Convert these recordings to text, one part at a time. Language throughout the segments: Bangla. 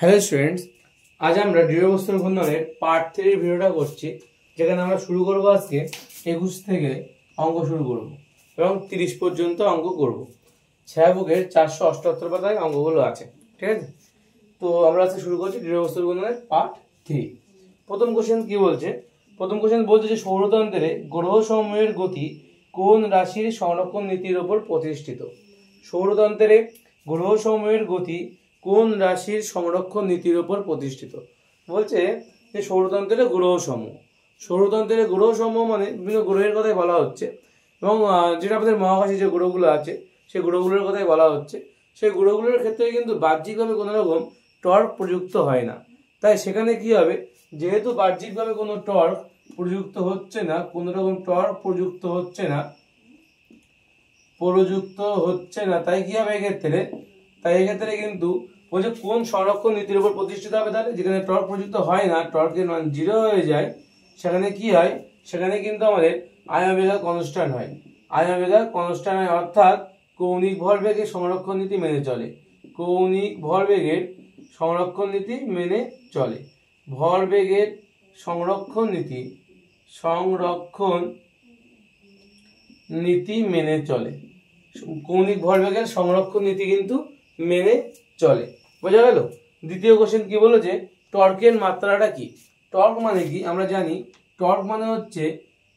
হ্যালো স্টুডেন্টস, আজ আমরা দৃঢ়বস্তুর ঘূর্ণনের পার্ট 3 ভিডিওটা করছি, যেখানে আমরা শুরু করব আজকে 21 থেকে অঙ্ক শুরু করব এবং 30 পর্যন্ত অঙ্ক করব। ছায়াবুকের 478 পাতায় অঙ্কগুলো আছে, ঠিক আছে? তো আমরা আজকে শুরু করছি দৃঢ়বস্তুর ঘূর্ণনের পার্ট 3। প্রথম কোশ্চেন কি বলছে? প্রথম কোশ্চেন বলছে যে সৌরতন্ত্রে গ্রহসমূহের গতি কোন রাশির সংরক্ষণ নীতির উপর প্রতিষ্ঠিত? সৌরতন্ত্রে গ্রহসমূহের গতি কোন রাশির সংরক্ষণ নীতির উপর প্রতিষ্ঠিত? বলছে যে সৌরতন্ত্রের গ্রহসমূহ মানে বিভিন্ন গ্রহের কথাই বলা হচ্ছে, এবং যেটা আমাদের মহাকাশে যে গ্রহগুলো আছে সেই গ্রহগুলোর কথাই বলা হচ্ছে। সেই গ্রহগুলোর ক্ষেত্রে কিন্তু বাহ্যিকভাবে কোনো রকম টর্ক প্রযুক্ত হয় না। তাই সেখানে কি হবে, যেহেতু বাহ্যিকভাবে কোনো টর্ক প্রযুক্ত হচ্ছে না, কোনো রকম টর্ক প্রযুক্ত হচ্ছে না, তাই কি হবে এক্ষেত্রে কিন্তু বলছে কোন সংরক্ষণ নীতির উপর প্রতিষ্ঠিত হবে। তাহলে যেখানে টর্ক প্রযুক্ত হয় না, টর্কের মান 0 হয়ে যায়, সেখানে কি হয়, সেখানে কিন্তু আমাদের আয়তন কনস্ট্যান্ট হয়। অর্থাৎ কৌণিক ভরবেগের সংরক্ষণ নীতি মেনে চলে। ভরবেগের সংরক্ষণ নীতি মেনে চলে। কৌণিক ভরবেগের সংরক্ষণ নীতি কিন্তু মেনে চলে। বোঝা গেল? দ্বিতীয় কোশ্চেন কি বলেছে, টর্কের মাত্রাটা কি? টর্ক মানে কি আমরা জানি, টর্ক মানে হচ্ছে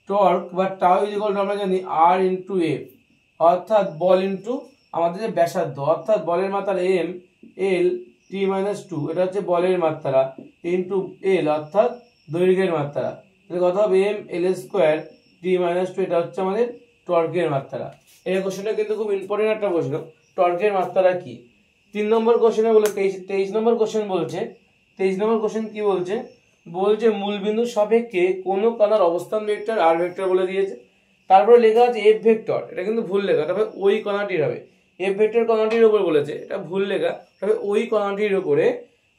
টর্ক বা টাউ ইকুয়াল টু আমরা জানি আর ইন্টু এফ, অর্থাৎ বল ইন্টু আমাদের যে ব্যাসার্ধ, অর্থাৎ বলের মাত্রা এম এল টি মাইনাস 2, এটা হচ্ছে বলের মাত্রা, ইন্টু এল অর্থাৎ দৈর্ঘ্যের মাত্রা। তাহলে কথা হবে এম এল স্কোয়ার টি মাইনাস 2, এটা হচ্ছে আমাদের টর্কের মাত্রা। এই কোশ্চেনটা কিন্তু খুব ইম্পর্টেন্ট একটা প্রশ্ন, টর্কের মাত্রা কি? 3 নম্বর কোশ্চেনে বলে 23 নম্বর কোশ্চেন বলছে। 23 নম্বর কোশ্চেন কি বলছে? বলছে মূলবিন্দুর সাপেক্ষে কোনো কণার অবস্থান ভেক্টর আর ভেক্টর বলে দিয়েছে, তারপরে লেখা আছে এফ ভেক্টর, এটা কিন্তু ভুল লেখা, তবে ওই কণাটির হবে। এফ ভেক্টর কণাটির উপর বলেছে, এটা ভুল লেখা, তবে ওই কণাটির উপরে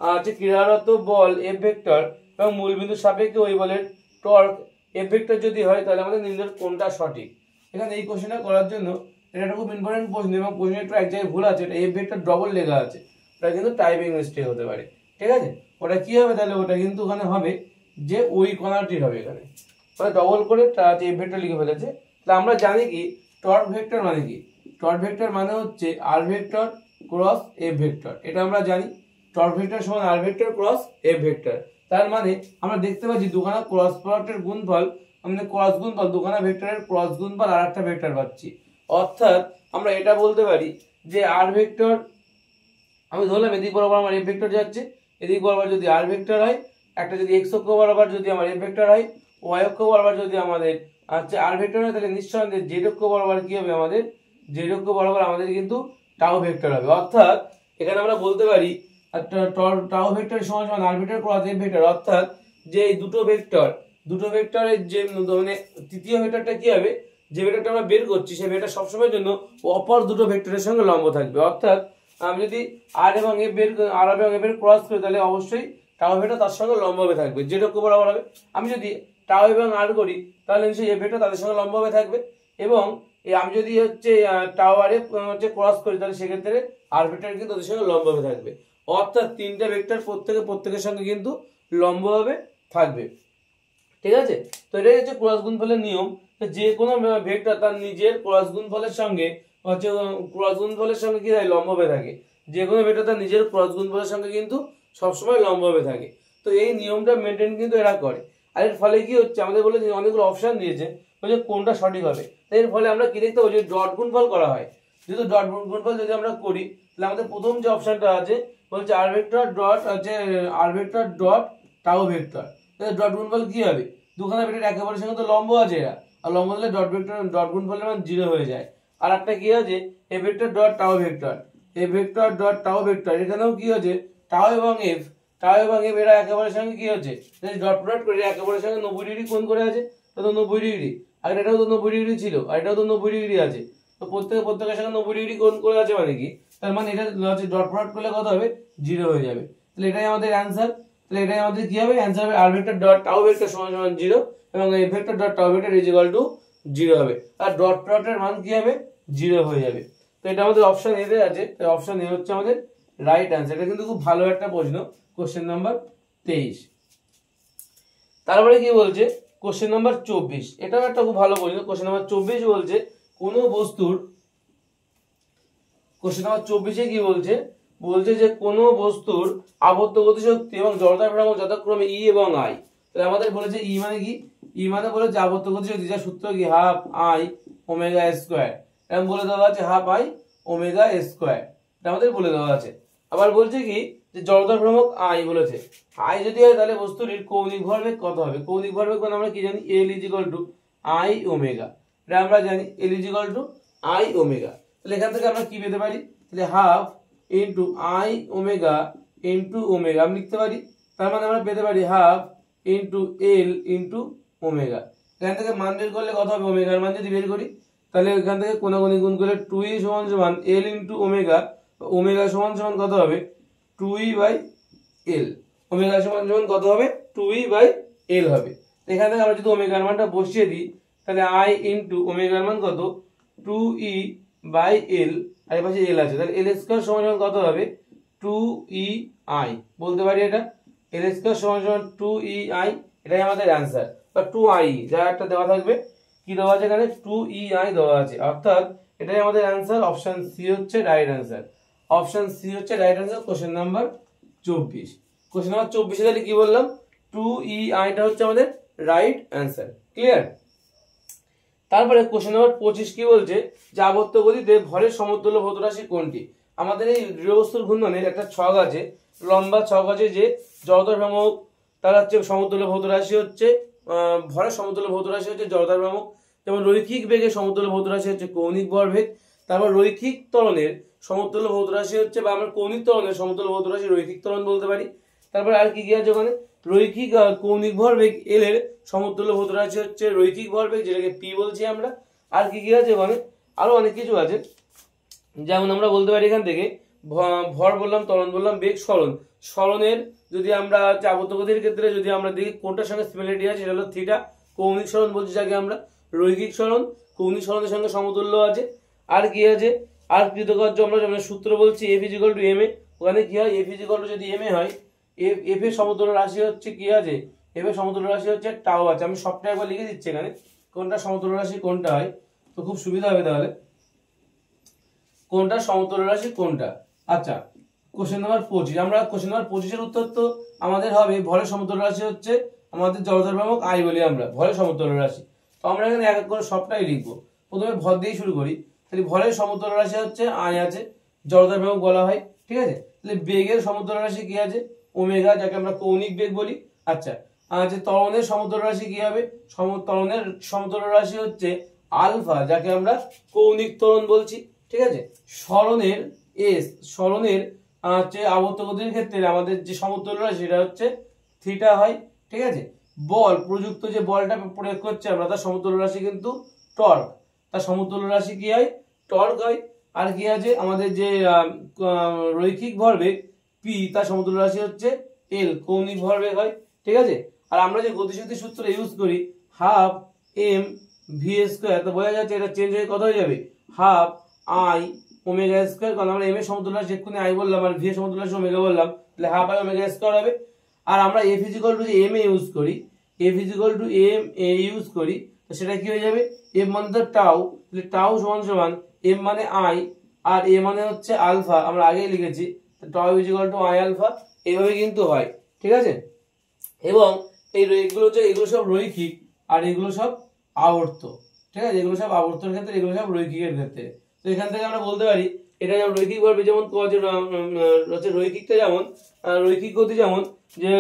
আছে ক্রিয়ারত বল এফ ভেক্টর এবং মূলবিন্দুর সাপেক্ষে ওই বলের টর্ক এফ ভেক্টর যদি হয়, তাহলে আমাদের নির্ণয় কোনটা সঠিক। এখানে এই কোশ্চেনটা করার জন্য এটা খুব ইম্পর্টেন্ট প্রশ্ন, এবং প্রশ্নের একটু এক জায়গায় ভুল আছে, এটা এফ ভেক্টর ডবল লেখা আছে, ওটা কিন্তু টাইপিং মিস্টেক হতে পারে, ঠিক আছে? ওটা কি হবে তাহলে, ওটা কিন্তু ওখানে হবে যে ওই কণাটির হবে, এখানে ওটা ডবল করে এফ ভেক্টর লিখে ফেলেছে। তাহলে আমরা জানি কি টর্ক ভেক্টর মানে কি? টর্ক ভেক্টর মানে হচ্ছে আর ভেক্টর ক্রস এফ ভেক্টর, এটা আমরা জানি। টর্ক ভেক্টর সমান আর ভেক্টর ক্রস এফ ভেক্টর। তার মানে আমরা দেখতে পাচ্ছি দুখানা ক্রস প্রোডাক্টের গুণফল, আমাদের ক্রস গুণফল, দুখানা ভেক্টরের ক্রস গুণফল আর একটা ভেক্টর পাচ্ছি। অর্থাৎ আমরা এটা বলতে পারি যে আর ভেক্টর, আমি ধরলাম এদিক বরাবর আমার এফ ভেক্টর যাচ্ছে, এদিক বরাবর যদি আর ভেক্টর হয়, একটা যদি এক্স অক্ষ বরাবর যদি আমার এফ ভেক্টর হয়, ওয়াই অক্ষ বরাবর যদি আমাদের আর ভেক্টর হয়, তাহলে নিঃসন্দেহে জেড অক্ষ বরাবর কি হবে, আমাদের জেড অক্ষ বরাবর আমাদের কিন্তু টাও ভেক্টর হবে। অর্থাৎ এখানে আমরা বলতে পারি টাও ভেক্টর সমান সমান আর ভেক্টর ক্রস এফ ভেক্টর, অর্থাৎ যে এই দুটো ভেক্টরের যে মানে তৃতীয় ভেক্টরটা কি হবে, যে ভেক্টরটা আমরা বের করছি সেই ভেক্টর সবসময়ের জন্য অপর দুটো ভেক্টরের সঙ্গে লম্ব থাকবে। অর্থাৎ আমি যদি আর এবং এফ এর ক্রস করি, তাহলে অবশ্যই টাও ভেক্টর তার সঙ্গে লম্বভাবে থাকবে, জেড অক্ষ বরাবর হবে। আমি যদি টাও এবং আর করি, তাহলে নিশ্চয়ই এফ ভেক্টর তাদের সঙ্গে লম্বভাবে থাকবে, এবং আমি যদি হচ্ছে টাও আর এফ হচ্ছে ক্রস করি, তাহলে সেক্ষেত্রে আর ভেক্টর কিন্তু তাদের সঙ্গে লম্বভাবে থাকবে। অর্থাৎ তিনটা ভেক্টর প্রত্যেকের সঙ্গে কিন্তু লম্বভাবে থাকবে, ঠিক আছে? তো এটাই হচ্ছে ক্রস গুণফলের নিয়ম, যে কোনো ভেক্টর তার নিজের ক্রস গুণফলের সঙ্গে কি হয়, লম্বভাবে থাকে। যে কোনো ভেক্টর তার নিজের ক্রস গুণফলের সঙ্গে কিন্তু সবসময় লম্বভাবে থাকে। তো এই নিয়মটা মেনটেন কিন্তু এরা করে। আর এর ফলে কি হচ্ছে, আমাদের বলে অনেকগুলো অপশন দিয়েছে, বলছে কোনটা সঠিক হবে। এর ফলে আমরা কি দেখতে পাবো, যে ডট গুণফল করা হয়। যেহেতু ডট গুণফল যদি আমরা করি, তাহলে আমাদের প্রথম যে অপশনটা আছে বলছে আর ভেক্টর ডট টাও ভেক্টর। ডট গুণফল কি হবে, দুখানা ভেক্টর একেবারে সঙ্গে তো লম্ব আছে এরা, আর লম্ব দিলে ডট গুণফলের মান 0 হয়ে যায়। আর একটা কি আছে, এ ভেক্টর ডট টাও ভেক্টর, এখানেও কি হচ্ছে টাও এবং এফ এরা একেবারে সঙ্গে কি হচ্ছে, ডট প্রোডাক্ট করে একেবারে সঙ্গে 90 ডিগ্রি কোণ করে আছে, তো 90 ডিগ্রি, আর এটাও তো 90 ডিগ্রি ছিল, আর এটাও তো 90 ডিগ্রি আছে। তো প্রত্যেকের সঙ্গে 90 ডিগ্রি কোণ করে আছে, মানে কি তার মানে এটা ডট প্রোডাক্ট করলে কত হবে, 0 হয়ে যাবে। তাহলে এটাই আমাদের অ্যান্সার। তাহলে এটাই আমাদের কি হবে, অ্যান্সার হবে আর ভেক্টর ডট টাও ভেক্টর সমান সমান 0, এবং এফ ভেক্টর ডট টাও ভেক্টর ইজ ইকুয়াল টু 0 হবে, আর ডট প্রোডাক্টের মান কি হবে, 0 হয়ে যাবে। তো এটা আমাদের অপশন এ তে আছে, তাই অপশন এ হচ্ছে আমাদের রাইট অ্যান্সার। এটা কিন্তু খুব ভালো একটা প্রশ্ন, কোশ্চেন নাম্বার 23। তারপরে কি বলছে কোশ্চেন নাম্বার 24, এটাও একটা খুব ভালো প্রশ্ন। কোশ্চেন নাম্বার 24 বলছে কোনো বস্তুর, কোশ্চেন নাম্বার 24 কি বলছে, বলছে যে কোনো বস্তুর আবর্ত গতিশক্তি এবং জড়তা ভ্রামক যথাক্রমে ই এবং আই। তাহলে আমাদের বলেছে ই মানে কি, ই মানে বলেছে আবর্ত গতিশক্তি, যার সূত্র কি হাফ আই ওমেগা স্কোয়ার, এরকম বলে দেওয়া আছে হাফ আই ওমেগা স্কোয়ার, এটা আমাদের বলে দেওয়া আছে। আবার বলছে কি যে জড়তা ভ্রামক আই বলেছে, আই যদি হয় তাহলে বস্তুটির কৌণিক ভরবেগ কত হবে। কৌণিক ভরবেগ মানে আমরা কি জানি, এল is equal to I omega, এটা আমরা জানি এল is equal to I omega. তাহলে এখান থেকে আমরা কি পেতে পারি, তাহলে half into I omega into omega আমি লিখতে পারি, তার মানে আমরা পেতে পারি half into L into omega. এখান থেকে মান বের করলে কত হবে, ওমেগার মান যদি বের করি তাহলে এখান থেকে কোনাগুনি গুণ করলে 2e সমান সমান এল ইন্টু ওমেগা, ওমেগা সমান সমান কত হবে 2e বাই এল, ওমেগা সমান সমান কত হবে 2e বাই এল হবে। এখান থেকে আমরা যদি ওমেগার মানটা বসিয়ে দিই তাহলে আই ইন্টু ওমেগার মান কত 2e বাই এল, আর পাশে এল আছে, তাহলে এল স্কয়ার সমান সমান কত হবে 2e আই, বলতে পারি এটা এল স্কয়ার সমান সমান 2e আই, এটাই আমাদের অ্যান্সার। বা 2i যা একটা দেওয়া থাকবে, কি দেওয়া আছে এখানে 2e আই দেওয়া আছে, অর্থাৎ এটাই আমাদের অ্যান্সার। অপশন সি হচ্ছে রাইট অ্যান্সার, অপশন সি হচ্ছে right answer question number 24। Question number 24 তাহলে কি বললাম 2e আইটা হচ্ছে আমাদের রাইট অ্যান্সার, ক্লিয়ার। তারপরে কোশ্চেন নাম্বার 25 কি বলছে যে আবর্ত গতিতে ভরের সমতুল্য ভৌত রাশি কোনটি। আমাদের এই দৃঢ়বস্তুর ঘূর্ণনের একটা ছক আছে, লম্বা ছক আছে, যে জড়তা ভ্রামক তার হচ্ছে সমতুল্য ভৌত রাশি হচ্ছে ভরের সমতুল্য ভৌত রাশি হচ্ছে জড়তা ভ্রামক, যেমন রৈখিক বেগের সমতুল্য ভৌত রাশি হচ্ছে কৌণিক ভরবেগ। তারপর রৈখিক ত্বরণের সমতুল্য ভৌত রাশি হচ্ছে, বা আমরা কৌণিক ত্বরণের সমতুল্য ভৌত রাশি রৈখিক ত্বরণ বলতে পারি। তারপর আর কি কি আছে ওখানে, রৈখিক কৌণিক ভরবেগ এল এর সমতুল্য ভৌত রাশি হচ্ছে রৈখিক ভরবেগ, যেটাকে পি বলছি আমরা। আর কি কি আছে ওখানে, আরো অনেক কিছু আছে, যেমন আমরা বলতে পারি এখান থেকে ভর বললাম, ত্বরণ বললাম, বেগ, সরণ। সরণের যদি আমরা আবর্ত গতির ক্ষেত্রে যদি আমরা দেখি কোনটার সঙ্গে সিমিলারিটি আছে, সেটা হলো থিটা। কৌণিক সরণ বলছি যাকে আমরা, রৈখিক সরণ কৌণিক সরণের সঙ্গে সমতুল্য আছে। আর কি আছে, আর কৃতকার্য আমরা যেমন সূত্র বলছি F is equal to M A, ওখানে কি হয় এফ ইজ ইকুয়াল টু যদি এম এ হয়, এফ এর সমতুল্য রাশি হচ্ছে কি আছে, এফ এর সমতুল্য রাশি হচ্ছে টাও আছে। আমি সবটা একবার লিখে দিচ্ছি এখানে কোনটা সমতুল্য রাশি কোনটা হয়, তো খুব সুবিধা হবে তাহলে কোনটা সমতুল্য রাশি কোনটা। আচ্ছা, কোশ্চেন নাম্বার 25, আমরা কোশ্চেন নাম্বার 25 এর উত্তর তো আমাদের হবে ভরের সমতুল্য রাশি হচ্ছে আমাদের জড়তা ভ্রামক আই বলি আমরা, ভরের সমতুল্য রাশি। তো আমরা এখানে এক এক করে সবটাই লিখবো, প্রথমে ভর দিয়ে শুরু করি। তাহলে ভরের সমতুল্য রাশি হচ্ছে আই আছে, জড়তা ভ্রামক বলা হয়, ঠিক আছে। তাহলে বেগের সমতুল্য রাশি কি আছে ওমেগা, যাকে আমরা কৌণিক বেগ বলি। আচ্ছা, আচ্ছা, ত্বরণের সমতুল্য রাশি কি হবে, ত্বরণের সমতুল্য রাশি হচ্ছে আলফা, যাকে আমরা কৌণিক ত্বরণ বলছি, ঠিক আছে। সরণের এস, সরণের হচ্ছে আবর্ত গতির ক্ষেত্রে আমাদের যে সমতুল্য রাশি সেটা হচ্ছে থিটা হয়, ঠিক আছে। বল প্রযুক্ত যে বলটা প্রয়োগ করছে আমরা, তার সমতুল্য রাশি কিন্তু টর্ক, তার সমতুল্য রাশি কি হয় টর্ক হয়। আর কি আছে আমাদের যে রৈখিক ভরবেগ পি, তার সমতুল্য রাশি হচ্ছে এল, কৌণিক ভরবেগ হয়, ঠিক আছে। আর আমরা যে গতিশক্তি সূত্র ইউজ করি হাফ এম ভি স্কোয়ার, তো বোঝা যাচ্ছে এটা চেঞ্জ হয়ে কত হয়ে যাবে হাফ আই ওমেগা স্কোয়ার, কারণ আমরা এম এর সমতুল্য রাশি এক্ষুনি আই বললাম আর ভি এর সমতুল্য রাশি ওমেগা বললাম, তাহলে হাফ আই ওমেগা স্কোয়ার হবে। আর আমরা এফ ইজ ইকুয়াল টু যে এম এ ইউজ করি, F is equal to M A use করি, তো সেটা কি হয়ে যাবে এম মানে তো টাউ, তাহলে টাউ সমান সমান এম মানে আই আর এ মানে হচ্ছে আলফা, আমরা আগেই লিখেছি tau is equal to I alpha, এইভাবে কিন্তু হয়, ঠিক আছে। এবং এগুলো সব রৈখিক আর এগুলো সব আবর্ত, ঠিক আছে, এগুলো সব আবর্তর ক্ষেত্রে, এগুলো সব রৈখিকের ক্ষেত্রে। তো এখান থেকে আমরা বলতে পারি এটা যেমন রৈখিক ভরবে, যেমন হচ্ছে রৈখিকটা যেমন রৈখিক গতি, যেমন যে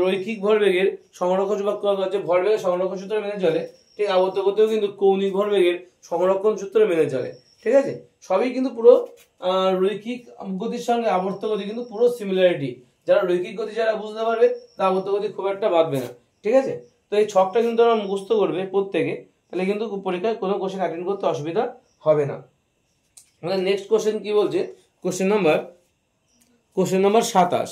রৈখিক ভরবেগের সংরক্ষণ হচ্ছে ভরবেগের সংরক্ষণ সূত্র মেনে চলে, ঠিক আবর্ত গতিও কিন্তু কৌণিক ভরবেগের সংরক্ষণ সূত্র মেনে চলে, ঠিক আছে। সবই কিন্তু পুরো রৈখিক গতির সঙ্গে আবর্ত গতি কিন্তু পুরো সিমিলারিটি। যারা রৈখিক গতি যারা বুঝতে পারবে তা আবর্ত গতি খুব একটা বাঁধবে না, ঠিক আছে। তো এই ছকটা কিন্তু আমরা মুখস্থ করবে প্রত্যেকে, তাহলে কিন্তু পরীক্ষায় কোনো কোশ্চেন অ্যাটেন্ড করতে অসুবিধা হবে না। আমাদের নেক্সট কোশ্চেন কি বলছে, question number 27,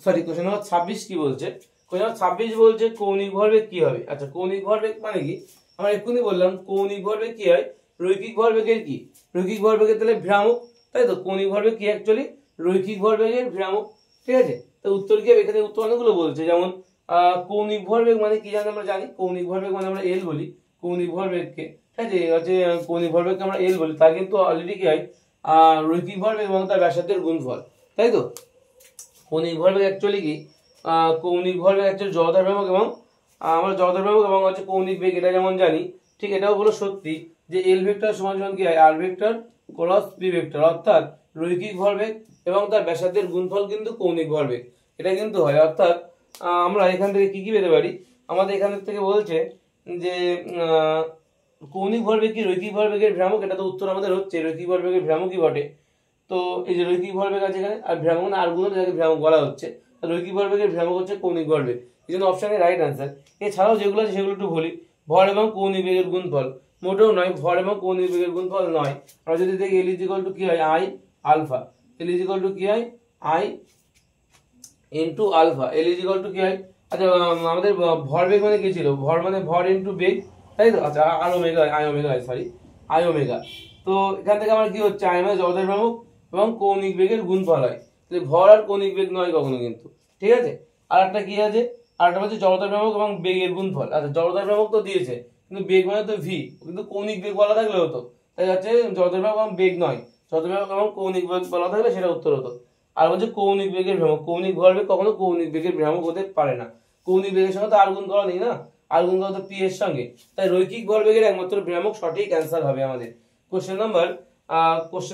sorry question number 26 কি বলছে, কোশ্চেন নাম্বার 26 বলছে কৌণিক ভরবেগ কি হবে। আচ্ছা, কৌণিক ভরবেগ মানে কি, আমরা এক্ষুনি বললাম কৌণিক ভরবেগ কি হয়, রৈখিক ভরবেগের কি, রৈখিক ভরবেগের তাহলে ভ্রামক, তাই তো। কৌণিক ভরবেগ কি অ্যাকচুয়ালি রৈখিক ভরবেগের ভ্রামক। ঠিক আছে, তো উত্তর কি হবে? এখানে উত্তর অনেকগুলো বলছে, যেমন কৌণিক ভরবেগ মানে কি জানি আমরা জানি, কৌণিক ভরবেগ মানে আমরা এল বলি কৌণিক ভরবেগকে। ঠিক আছে, হচ্ছে কৌণিক ভরবেগকে আমরা এল বলি, তা কিন্তু অলরেডি কি হয় রৈখিক ভরবেগ এবং তার ব্যাসার্ধের গুণফল, তাই তো। কৌণিক ভরবেগ অ্যাকচুয়ালি কি, কৌণিক ভরবেগ অ্যাকচুয়ালি জড়তার ভ্রামক এবং আমরা জড়তার ভ্রামক এবং হচ্ছে কৌণিক বেগ, এটা যেমন জানি, ঠিক এটাও হলো সত্যি যে এল ভেক্টর সমান সমান কি হয় আর ভেক্টর ক্রস বি ভেক্টর, অর্থাৎ রৈখিক ভরবেগ এবং তার ব্যাসার্ধের গুণফল কিন্তু কৌণিক ভরবেগ, এটা কিন্তু হয়। অর্থাৎ আমরা এখান থেকে কি কি পেতে পারি, আমাদের এখান থেকে বলছে যে কৌণিক ভরবেগ কি রৈখিক ভরবেগের ভ্রামক, এটা তো উত্তর আমাদের হচ্ছে রৈখিক ভরবেগের ভ্রামকই বটে। তো এই যে রৈখিক ভরবেগ আছে এখানে, আর ভ্রামক না আর গুণ যাকে ভ্রামক বলা হচ্ছে, রৈখিক ভরবেগের ভ্রামক হচ্ছে কৌণিক ভরবেগ, এই জন্য অপশানে রাইট আনসার। এছাড়াও যেগুলো আছে সেগুলো একটু বলি, ভর এবং কৌণিক বেগের গুণফল মোটেও নয়, ভর এবং কৌণিক বেগের গুণফল নয়। আমরা যদি দেখি এল ইজিক্যাল টু কি হয় I alpha, L is equal to কি হয় I into alpha, L is equal to কি হয়, আচ্ছা আমাদের ভরবেগ মানে কি ছিল, ভর মানে ভর ইন্টু বেগ, তাই তো। আচ্ছা I omega, I omega sorry I omega. তো এখান থেকে আমার কি হচ্ছে আই মানে জড়তার ভ্রামক এবং কৌণিক বেগের গুণফল হয়, তাহলে ভর আর কৌণিক বেগ নয় কখনো কিন্তু। ঠিক আছে, আর একটা কি আছে, আর একটা হচ্ছে জড়তার ভ্রামক এবং বেগের গুণফল। আচ্ছা জড়তার ভ্রামক তো দিয়েছে, কিন্তু বেগ মানে তো ভি, কিন্তু কৌণিক বেগ বলা থাকলে হতো, তাই হচ্ছে জড়তার ভ্রামক এবং বেগ নয়, জড়তার ভ্রামক এবং কৌণিক বেগ বলা থাকলে সেটা উত্তর হতো। আর বলছে কৌণিক বেগের ভ্রামক, কৌণিক ভরবেগ কখনো কৌণিক বেগের ভ্রামক হতে পারে না, কৌণিক বেগের সঙ্গে তো আর গুণ করা নেই না, আর গুণ করা তো পি এর সঙ্গে, তাই রৈখিক ভরবেগের একমাত্র ভ্রামক সঠিক অ্যান্সার হবে আমাদের। কোশ্চেন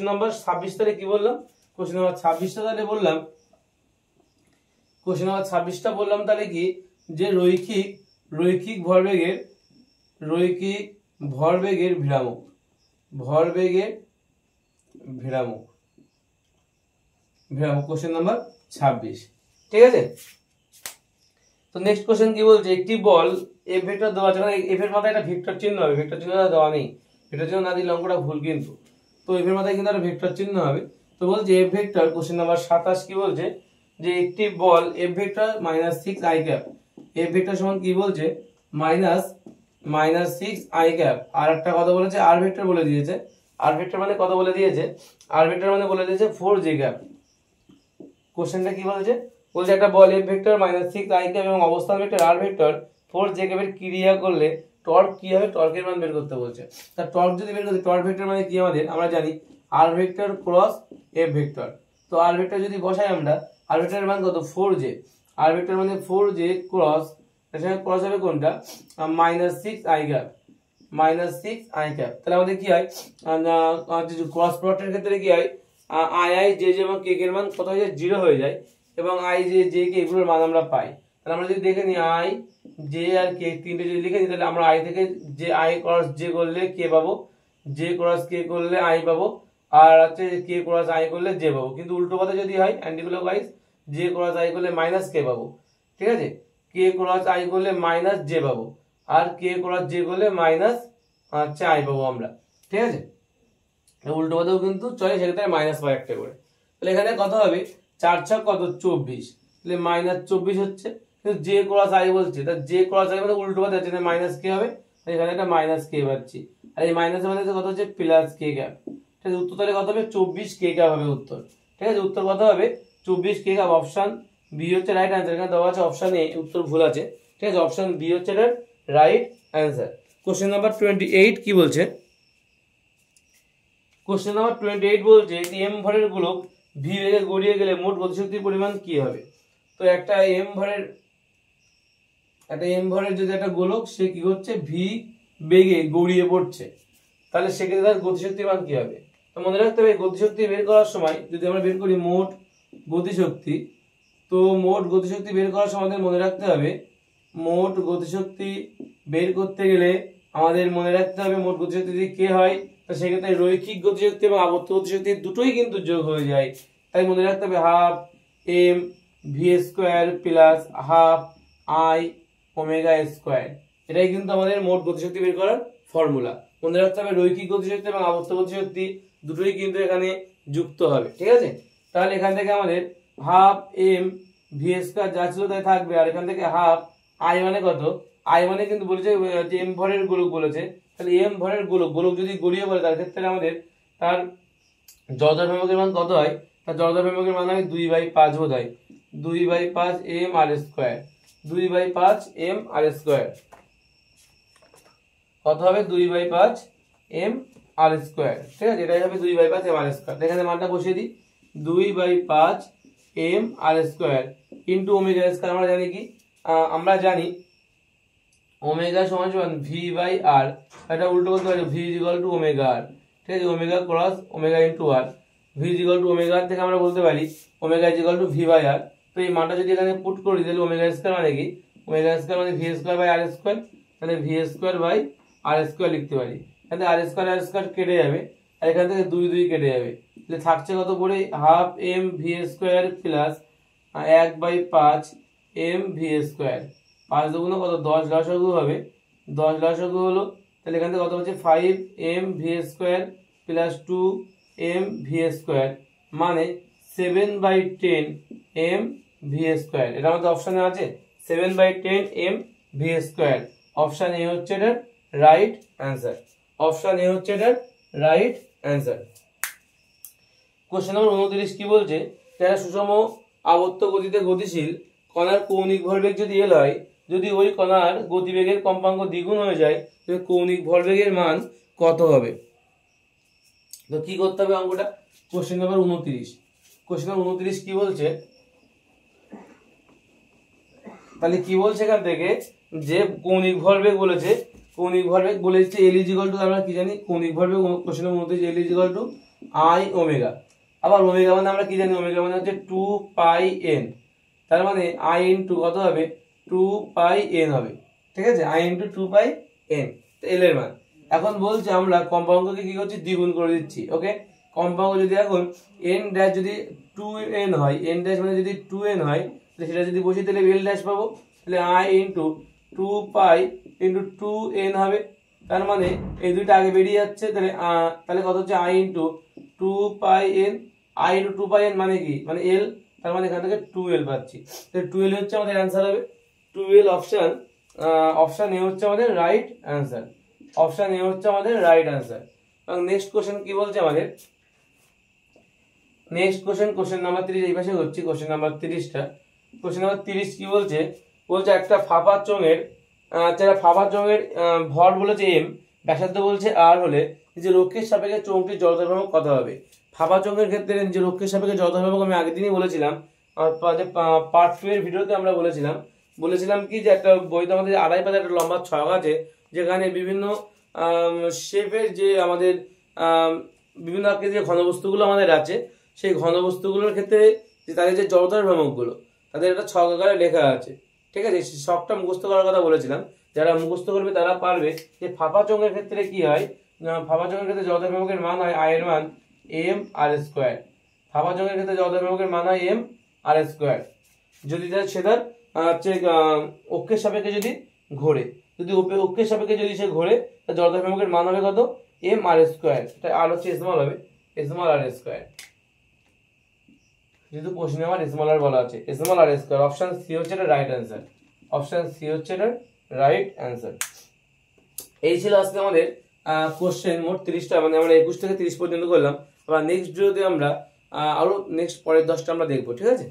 নাম্বার 26 তাহলে কি বললাম, কোশ্চেন নাম্বার 26টা তাহলে বললাম, কোশ্চেন নাম্বার 26টা বললাম তাহলে কি, যে রৈখিক ভরবেগের ভ্রামক, ভরবেগের ভ্রামক, কোশ্চেন নাম্বার 26। ঠিক আছে, তো নেক্সট কোশ্চেন কি বলছে, একটি বল এফ ভেক্টর দেওয়া আছে, মানে এফ এর মাথায় একটা ভেক্টর চিহ্ন হবে, ভেক্টর চিহ্ন দেওয়া নেই, ভেক্টর চিহ্ন না দিলে অঙ্কটা ভুল কিন্তু। তো এফ এর মাথায় কিন্তু একটা ভেক্টর চিহ্ন হবে। তো বলছে এফ ভেক্টর, কোশ্চেন নাম্বার 27 কি বলছে, যে একটি বল F vector -6 I cap, F vector সমান কি বলছে -6 আই ক্যাপ। আর একটা কথা বলেছে আর ভেক্টর বলে দিয়েছে, আর ভেক্টর মানে কত বলে দিয়েছে, আর ভেক্টর মানে বলে দিয়েছে 4 জে ক্যাপ। কোশ্চেনটা কি বলছে, বলছে একটা বল এফ ভেক্টর -6 আই ক্যাপ এবং অবস্থান ভেক্টর আর ভেক্টর 4 জে ক্যাপের ক্রিয়া করলে টর্ক কি হবে, টর্কের মান বের করতে বলছে। তা টর্ক যদি বের করতে, টর্ক ভেক্টর মানে কি আমাদের আমরা জানি আর ভেক্টর ক্রস এফ ভেক্টর। তো আর ভেক্টর যদি বসাই আমরা, আর ভেক্টরের মান কত 4j, আর ভেক্টর মানে 4j ক্রস, এখানে ক্রস হবে কোনটা -6 আই ক্যাপ, -6 আই ক্যাপ। তাহলে আমাদের কি হয় ক্রস প্রোডাক্টের ক্ষেত্রে কি হয় আই জে এবং কে এর মান কত হয়ে যায় 0 হয়ে যায়, এবং আই জে কে এগুলোর মান আমরা পাই। তাহলে আমরা যদি দেখে নিই আই জে আর কে তিনটে যদি লিখে নিই, তাহলে আমরা আই থেকে যে আই ক্রস জে করলে কে পাবো, জে ক্রস কে করলে আই পাবো, আর হচ্ছে কে ক্রস আই করলে জে পাবো। কিন্তু উল্টো কথা যদি হয় অ্যান্টিক্লকওয়াইজ, জে ক্রস আই করলে মাইনাস কে পাবো, ঠিক আছে, কে ক্রস আই করলে মাইনাস জে পাবো, আর কে ক্রস জে করলে মাইনাস হচ্ছে আই পাবো আমরা। ঠিক আছে, উল্টো কথাও কিন্তু চলে, সেক্ষেত্রে মাইনাস পাই একটা করে। তাহলে এখানে কত হবে 4 ছক কত 24, তাহলে -24 হচ্ছে, কিন্তু জে ক্রস আই বলছে, তা জে ক্রস আই মানে উল্টো কথা হচ্ছে মাইনাস কে হবে, এখানে একটা মাইনাস কে পাচ্ছি, আর এই মাইনাস মানে কত হচ্ছে প্লাস কে ক্যাপ। ঠিক আছে, উত্তর তাহলে কত হবে 24 কে ক্যাপ হবে উত্তর। ঠিক আছে, উত্তর কত হবে 24 কে ক্যাপ, অপশন বি হচ্ছে রাইট অ্যান্সার। এখানে দেওয়া আছে অপশন এ, উত্তর ভুল আছে। ঠিক আছে, অপশন বি হচ্ছে এর রাইট অ্যান্সার। কোশ্চেন নাম্বার 28 কি বলছে, কোশ্চেন নাম্বার 28 বলছে একটি এম ভরের গোলক ভি বেগে গড়িয়ে গেলে মোট গতিশক্তির পরিমাণ কি হবে। তো একটা এম ভরের যদি একটা গোলক সে কি হচ্ছে ভি বেগে গড়িয়ে পড়ছে, তাহলে সেক্ষেত্রে তার গতিশক্তির মান কি হবে। তো মনে রাখতে হবে গতিশক্তি বের করার সময় যদি আমরা বের করি মোট গতিশক্তি, তো মোট গতিশক্তি বের করার সময় আমাদের মনে রাখতে হবে, মোট গতিশক্তি বের করতে গেলে আমাদের মনে রাখতে হবে মোট গতিশক্তি যদি কে হয়, তো সেক্ষেত্রে রৈখিক গতিশক্তি এবং আবর্ত গতিশক্তি দুটোই কিন্তু যোগ হয়ে যায়। তাই মনে রাখতে হবে half M V square plus half I omega square, এটাই কিন্তু আমাদের মোট গতিশক্তি বের করার ফর্মুলা। মনে রাখতে হবে রৈখিক গতিশক্তি এবং আবর্ত গতিশক্তি দুটোই কিন্তু এখানে যুক্ত হবে। ঠিক আছে, তাহলে এখান থেকে আমাদের হাফ এম ভি স্কোয়ার যা ছিল তাই থাকবে, আর এখান থেকে হাফ আই মানে কত, আই মানে কিন্তু বলেছে যে এম ভরের গোলক বলেছে, তাহলে এম ভরের গোলক যদি গড়িয়ে পড়ে তার ক্ষেত্রে আমাদের তার জড়তার ভ্রামকের মান কত হয় তার জড়তা ভ্রামকের মান হবে 2/5 বোধ হয়, 2/5 mr², 2/5 mr²। কত হবে? 2/5 mr²। ঠিক আছে, এটাই হবে 2/5 mr²। এখানে মানটা বসিয়ে দিই, 2/5 mr² ইন্টু ওমেগা স্কয়ার। আমরা জানি কি, আমরা জানি ওমেগা সমান সমান ভি বাই আর, এটা উল্টো করতে পারি, V is equal to omega R. ঠিক আছে, omega cross omega into R, V is equal to omega R থেকে আমরা বলতে পারি omega is equal to V by R. তো এই মানটা যদি এখানে পুট করি তাহলে ওমেগা স্কয়ার মানে কি, ওমেগা স্কয়ার মানে V square by R square, তাহলে V square by R square লিখতে পারি। এখানে আর স্কয়ার কেটে যাবে, আর এখান থেকে 2 2 কেটে যাবে, তাহলে থাকছে কত পড়ে, half M V square plus 1/5 M V square. 5 দুগুণ কত, 10 লসাগু হবে, 10 লসাগু হলো, তাহলে এখান থেকে কত হচ্ছে 5 M V square plus 2 M V square মানে 7/10 এম ভি স্কয়ার। এটা আমাদের অপশনে আছে 7/10 M V square. Option A হচ্ছে এটার রাইট অ্যান্সার। অপশন এ হচ্ছে এটার রাইট অ্যান্সার। কোশ্চেন নম্বর 29 কি বলছে, যারা সুষম আবর্ত গতিতে গতিশীল কণার কৌণিক ভরবেগ যদি এল হয়, যদি ওই কণার গতিবেগের কম্পাঙ্ক দ্বিগুণ হয়ে যায়, তাহলে কৌণিক ভরবেগের মান কত হবে? তো কি করতে হবে অঙ্কটা? কোশ্চেন নম্বর 29, কোশ্চেন নম্বর 29 কি বলছে, তাহলে কি বলছে এখান থেকে, যে কৌণিক ভরবেগ বলেছে, কৌণিক ভরবেগ বলেছে এল ইজ ইকুয়াল টু, আমরা কি জানি কৌণিক ভরবেগ question number 29 L is equal to I omega. আবার ওমেগা মানে আমরা কি জানি, ওমেগা মানে হচ্ছে 2 পাই এন, তার মানে আই ইন্টু কত হবে, 2 পাই এন হবে। ঠিক আছে, I into 2 pi N L এর মান। এখন বলছে আমরা কম্পাঙ্ককে কি করছি, দ্বিগুণ করে দিচ্ছি। ওকে, কম্পাঙ্ক যদি এখন এন ড্যাশ যদি 2n হয়, এন ড্যাশ মানে যদি 2n হয়, তাহলে সেটা যদি বসি তাহলে এল ড্যাশ পাবো, তাহলে I into 2 pi into 2n হবে। তার মানে এই দুইটা আগে বেরিয়ে যাচ্ছে, তাহলে কত হচ্ছে I into 2 pi N, I into 2 pi N মানে কি, মানে এল, তার মানে এখান থেকে 2l পাচ্ছি। তাহলে 2l হচ্ছে আমাদের অ্যান্সার হবে 2l। অপশন অপশন এ হচ্ছে আমাদের রাইট অ্যান্সার। অপশন এ হচ্ছে আমাদের রাইট অ্যান্সার। এবং নেক্সট কোশ্চেন কি বলছে আমাদের, নেক্সট কোশ্চেন, কোশ্চেন নাম্বার 30 এই পাশে হচ্ছে কোশ্চেন নাম্বার 30টা। কোশ্চেন নাম্বার 30 কি বলছে, বলছে একটা ফাঁপা চোঙের ফাঁপা চোঙের ভর বলেছে এম, ব্যাসার্ধ বলছে আর হলে যে রক্ষের সাপেক্ষে চোঙটির জড়তা ভ্রামক কত হবে? ফাঁপা চোঙের ক্ষেত্রে যে রক্ষের সাপেক্ষে জড়তা ভ্রামক আমি আগের দিনই বলেছিলাম, পার্ট 2 এর ভিডিওতে আমরা বলেছিলাম কি, যে একটা বইতে আমাদের 2.5 পাতার একটা লম্বা ছক আছে, যেখানে বিভিন্ন শেপের যে আমাদের বিভিন্ন আকৃতির যে ঘনবস্তুগুলো আমাদের আছে, সেই ঘনবস্তুগুলোর ক্ষেত্রে যে তাদের যে জড়তার ভ্রামকগুলো তাদের একটা ছক আকারে লেখা আছে। ঠিক আছে, ছকটা মুখস্থ করার কথা বলেছিলাম, যারা মুখস্থ করবে তারা পারবে যে ফাঁপা চোঙের ক্ষেত্রে কি হয়, ফাঁপা চোঙের ক্ষেত্রে জড়তার ভ্রামকের মান হয় আই এর মান এম আর স্কোয়ার। ফাঁপা চোঙের ক্ষেত্রে জড়তার ভ্রামকের মান হয় এম আর স্কোয়ার, যদি সেটার অক্ষের সাপেক্ষে যদি ঘোরে, যদি অক্ষের সাপেক্ষে যদি সে ঘোরে, তার জড়তার ভ্রামকের মান হবে কত, এম আর স্কোয়ার। এটা আর হচ্ছে স্মল হবে, স্মল আর স্কোয়ার, যেহেতু প্রশ্নে আমার স্মল আর বলা আছে, স্মল আর স্কোয়ার। অপশন সি হচ্ছে এটা রাইট অ্যান্সার। অপশন সি হচ্ছে এটা রাইট অ্যান্সার। এই ছিল আজকে আমাদের কোশ্চেন মোট 30টা, মানে আমরা 21 থেকে 30 পর্যন্ত করলাম। আবার নেক্সট ভিডিওতে আমরা আরো নেক্সট পরের 10টা আমরা দেখবো। ঠিক আছে।